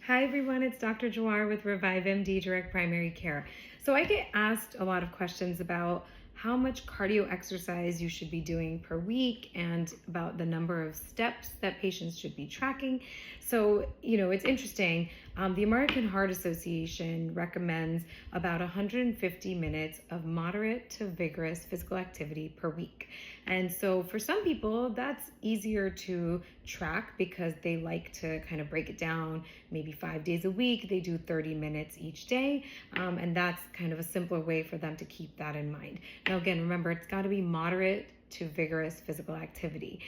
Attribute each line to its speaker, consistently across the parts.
Speaker 1: Hi everyone, it's Dr. Jhawar with Revive MD Direct Primary Care. So I get asked a lot of questions about how much cardio exercise you should be doing per week and about the number of steps that patients should be tracking. So, it's interesting. The American Heart Association recommends about 150 minutes of moderate to vigorous physical activity per week. And so for some people, that's easier to track because they like to kind of break it down. Maybe 5 days a week, they do 30 minutes each day. And that's kind of a simpler way for them to keep that in mind. Now, again, remember, it's got to be moderate to vigorous physical activity.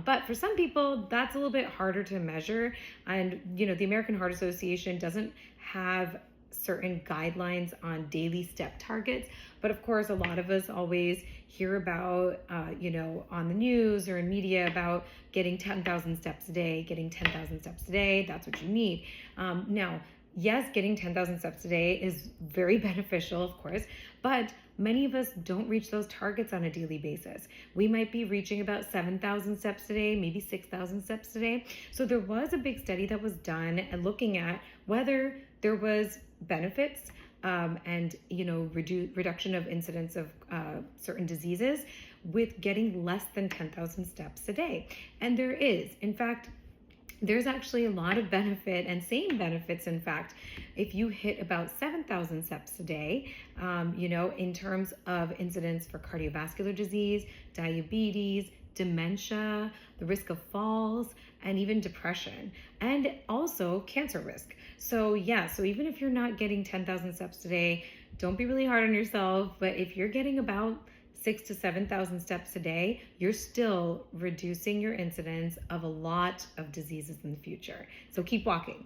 Speaker 1: But for some people, that's a little bit harder to measure. And, the American Heart Association doesn't have certain guidelines on daily step targets. But of course, a lot of us always hear about, on the news or in media about getting 10,000 steps a day, getting 10,000 steps a day. That's what you need. Now, yes, getting 10,000 steps a day is very beneficial, of course, but many of us don't reach those targets on a daily basis. We might be reaching about 7,000 steps a day, maybe 6,000 steps a day. So there was a big study that was done and looking at whether there was benefits and reduction of incidence of certain diseases with getting less than 10,000 steps a day. And there is, in fact, there's actually a lot of benefit and same benefits, in fact, if you hit about 7,000 steps a day, in terms of incidence for cardiovascular disease, diabetes, dementia, the risk of falls, and even depression, and also cancer risk. So even if you're not getting 10,000 steps a day, don't be really hard on yourself, but if you're getting about 6,000 to 7,000 steps a day, you're still reducing your incidence of a lot of diseases in the future. So keep walking.